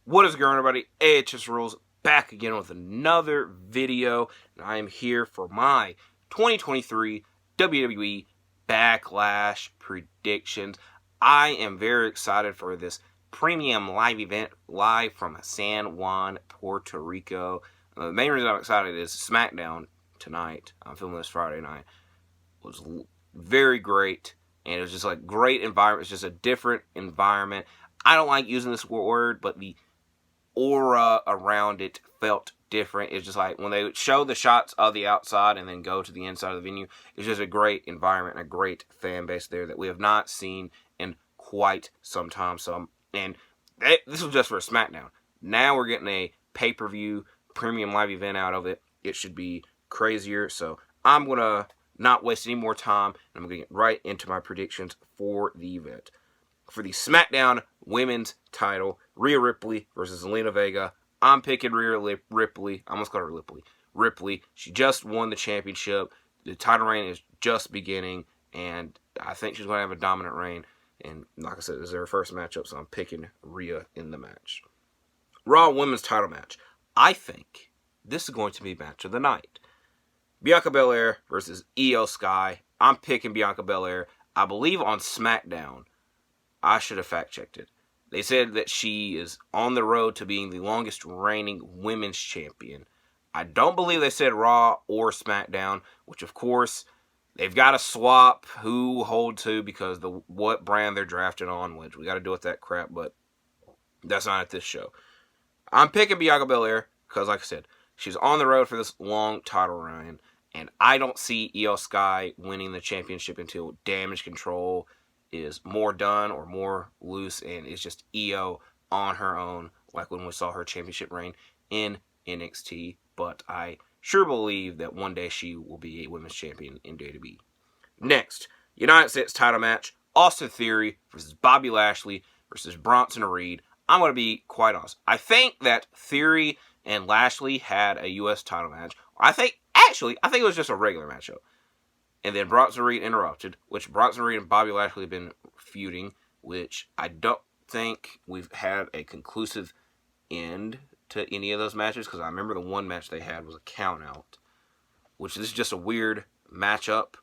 What is going on, everybody? AHS Rules back again with another video, and I am here for my 2023 WWE Backlash predictions. I am very excited for this premium live event live from San Juan, Puerto Rico. The main reason I'm excited is SmackDown tonight. I'm filming this Friday night. Was very great, and it was just like great environment. It's just a different environment. I don't like using this word, but the aura around it felt different. It's just like when they show the shots of the outside and then go to the inside of the venue, it's just a great environment and a great fan base there that we have not seen in quite some time. This was just for SmackDown. Now we're getting a pay-per-view premium live event out of it. It should be crazier. So I'm going to not waste any more time, and I'm going to get right into my predictions for the event. For the SmackDown Women's title, Rhea Ripley versus Zelina Vega. I'm picking Rhea Ripley. I almost called her Ripley. She just won the championship. The title reign is just beginning, and I think she's going to have a dominant reign. And like I said, this is her first matchup, so I'm picking Rhea in the match. Raw Women's title match. I think this is going to be match of the night. Bianca Belair versus Io Sky. I'm picking Bianca Belair. I believe on SmackDown, I should have fact-checked it. They said that she is on the road to being the longest reigning women's champion. I don't believe they said Raw or SmackDown, which of course they've got to swap who holds who because what brand they're drafted on, which we got to deal with that crap, but that's not at this show. I'm picking Bianca Belair because, like I said, she's on the road for this long title reign, and I don't see Io Sky winning the championship until Damage Control is more done or more loose, and it's just Io on her own, like when we saw her championship reign in NXT. But I sure believe that one day she will be a women's champion in WWE. Next, United States title match, Austin Theory versus Bobby Lashley versus Bronson Reed. I'm going to be quite honest. I think that Theory and Lashley had a U.S. title match. I think it was just a regular matchup. And then Bronson Reed interrupted, which Bronson Reed and Bobby Lashley have been feuding, which I don't think we've had a conclusive end to any of those matches, because I remember the one match they had was a count-out, which is just a weird matchup.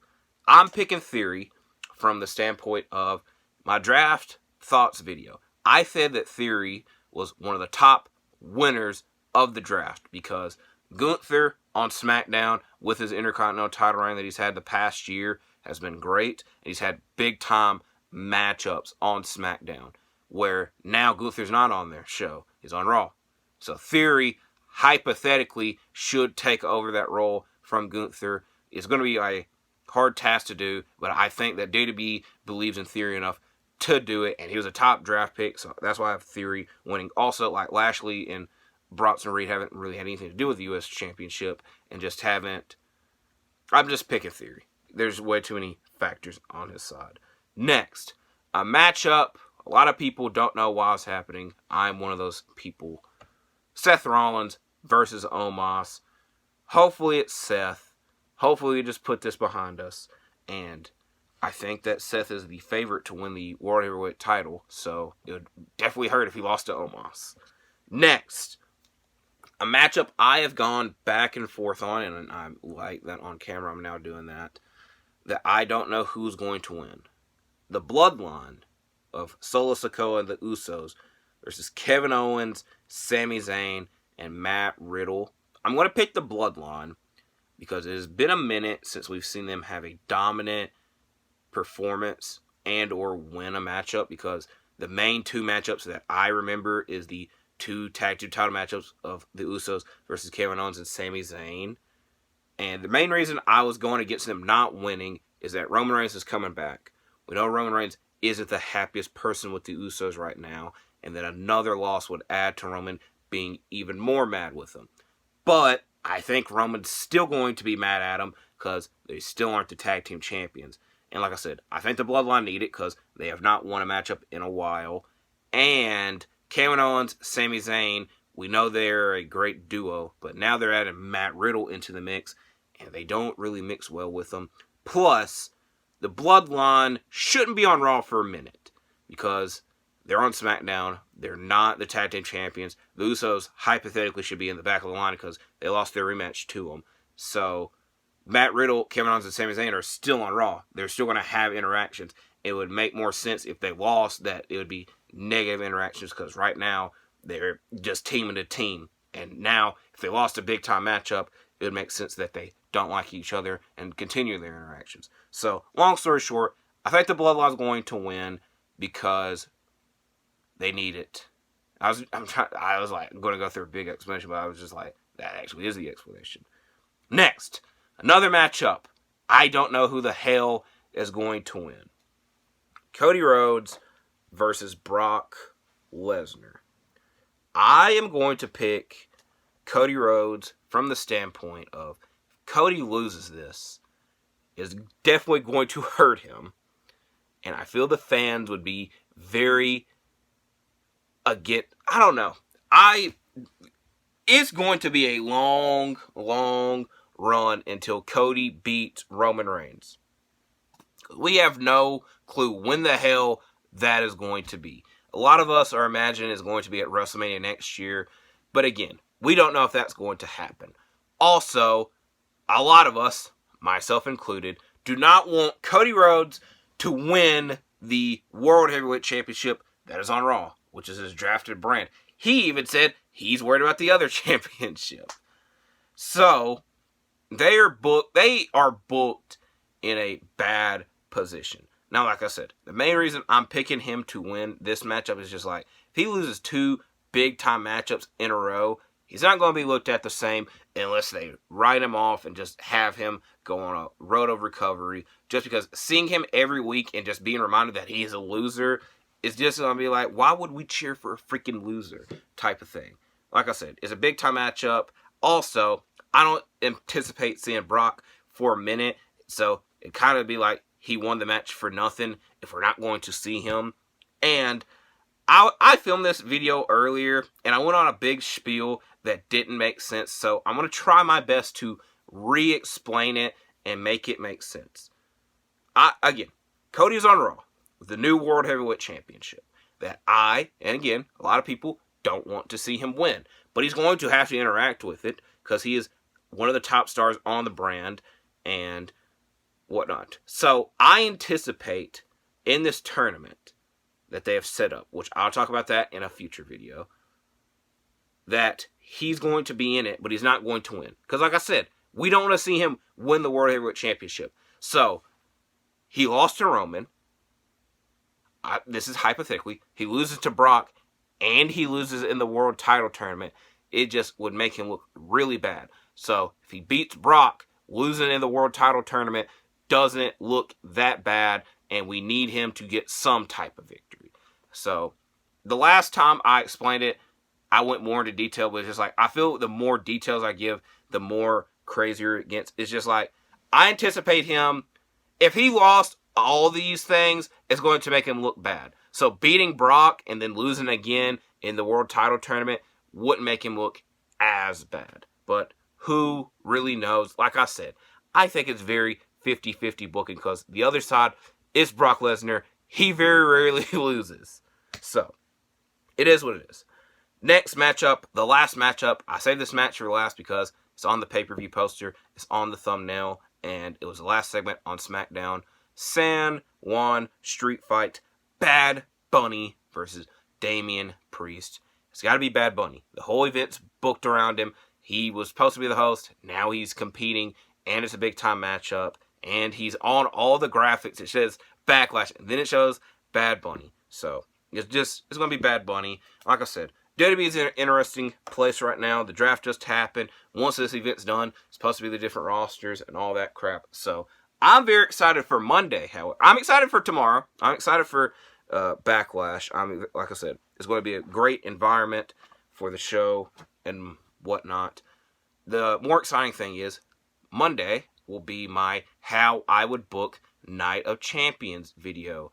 I'm picking Theory from the standpoint of my draft thoughts video. I said that Theory was one of the top winners of the draft because Gunther on SmackDown with his Intercontinental title reign that he's had the past year has been great. And he's had big-time matchups on SmackDown where now Gunther's not on their show. He's on Raw. So Theory, hypothetically, should take over that role from Gunther. It's going to be a hard task to do, but I think that WWE believes in Theory enough to do it, and he was a top draft pick, so that's why I have Theory winning. Also, like Lashley and Bronson Reed haven't really had anything to do with the U.S. Championship and just haven't. I'm just picking Theory. There's way too many factors on his side. Next, a matchup. A lot of people don't know why it's happening. I'm one of those people. Seth Rollins versus Omos. Hopefully it's Seth. Hopefully we just put this behind us. And I think that Seth is the favorite to win the World Heavyweight title. So it would definitely hurt if he lost to Omos. Next, a matchup I have gone back and forth on, and I like that on camera, I'm now doing that I don't know who's going to win. The Bloodline of Solo Sikoa and the Usos versus Kevin Owens, Sami Zayn, and Matt Riddle. I'm going to pick the Bloodline because it has been a minute since we've seen them have a dominant performance and or win a matchup, because the main two matchups that I remember is the two tag team title matchups of the Usos versus Kevin Owens and Sami Zayn. And the main reason I was going against them not winning is that Roman Reigns is coming back. We know Roman Reigns isn't the happiest person with the Usos right now, and that another loss would add to Roman being even more mad with them. But I think Roman's still going to be mad at him because they still aren't the tag team champions. And like I said, I think the Bloodline need it because they have not won a matchup in a while. And Kevin Owens, Sami Zayn, we know they're a great duo, but now they're adding Matt Riddle into the mix, and they don't really mix well with them. Plus, the Bloodline shouldn't be on Raw for a minute because They're on SmackDown. They're not the tag team champions. The Usos hypothetically should be in the back of the line because they lost their rematch to them. So Matt Riddle, Kevin Owens, and Sami Zayn are still on Raw. They're still going to have interactions. It would make more sense if they lost that it would be negative interactions because right now they're just teaming to team. And now if they lost a big time matchup, it would make sense that they don't like each other and continue their interactions. So long story short, I think the Bloodline's going to win because they need it. I was like going to go through a big explanation, but I was just like, that actually is the explanation. Next, another matchup. I don't know who the hell is going to win. Cody Rhodes versus Brock Lesnar. I am going to pick Cody Rhodes from the standpoint of Cody loses this, is definitely going to hurt him. And I feel the fans would be very I don't know. It's going to be a long, long run until Cody beats Roman Reigns. We have no clue when the hell that is going to be. A lot of us are imagining it's going to be at WrestleMania next year. But again, we don't know if that's going to happen. Also, a lot of us, myself included, do not want Cody Rhodes to win the World Heavyweight Championship that is on Raw, which is his drafted brand. He even said he's worried about the other championship. So, they are booked in a bad position. Now, like I said, the main reason I'm picking him to win this matchup is just like, if he loses 2 big-time matchups in a row, he's not going to be looked at the same unless they write him off and just have him go on a road of recovery. Just because seeing him every week and just being reminded that he's a loser is just going to be like, why would we cheer for a freaking loser type of thing? Like I said, it's a big-time matchup. Also, I don't anticipate seeing Brock for a minute, so it kind of be like he won the match for nothing if we're not going to see him. And I filmed this video earlier, and I went on a big spiel that didn't make sense, so I'm going to try my best to re-explain it and make it make sense. Again, Cody's on Raw with the new World Heavyweight Championship that and again, a lot of people don't want to see him win, but he's going to have to interact with it because he is one of the top stars on the brand and whatnot. So I anticipate in this tournament that they have set up, which I'll talk about that in a future video, that he's going to be in it, but he's not going to win. Because like I said, we don't want to see him win the World Heavyweight Championship. So, he lost to Roman. This is hypothetically. He loses to Brock, and he loses in the World Title Tournament. It just would make him look really bad. So, if he beats Brock, losing in the World Title Tournament doesn't look that bad, and we need him to get some type of victory. So, the last time I explained it, I went more into detail, but it's just like, I feel the more details I give, the more crazier it gets. It's just like, I anticipate him, if he lost all these things, it's going to make him look bad. So, beating Brock and then losing again in the World Title Tournament wouldn't make him look as bad. But who really knows? Like I said, I think it's very 50-50 booking because the other side is Brock Lesnar. He very rarely loses. So, it is what it is. Next matchup, the last matchup. I saved this match for last because it's on the pay-per-view poster. It's on the thumbnail. And it was the last segment on SmackDown. San Juan Street Fight. Bad Bunny versus Damian Priest. It's got to be Bad Bunny. The whole event's booked around him. He was supposed to be the host. Now he's competing. And it's a big-time matchup. And he's on all the graphics. It says Backlash. And then it shows Bad Bunny. So, it's going to be Bad Bunny. Like I said, WWE is in an interesting place right now. The draft just happened. Once this event's done, it's supposed to be the different rosters and all that crap. So, I'm very excited for Monday. However, I'm excited for tomorrow. I'm excited for Backlash. Like I said, it's going to be a great environment for the show and whatnot. The more exciting thing is, Monday will be my how I would book Night of Champions video.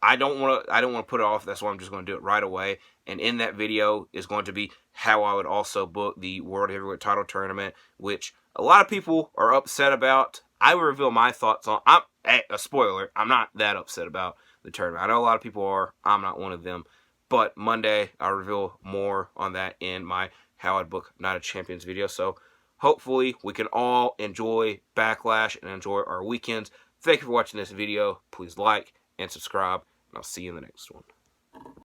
I don't want to put it off. That's why I'm just going to do it right away. And in that video is going to be how I would also book the World Heavyweight Title Tournament, which a lot of people are upset about. I will reveal my thoughts on. A spoiler, I'm not that upset about the tournament. I know a lot of people are. I'm not one of them. But Monday, I'll reveal more on that in my How I'd Book Night of Champions video. So hopefully we can all enjoy Backlash and enjoy our weekends. Thank you for watching this video. Please like and subscribe, and I'll see you in the next one.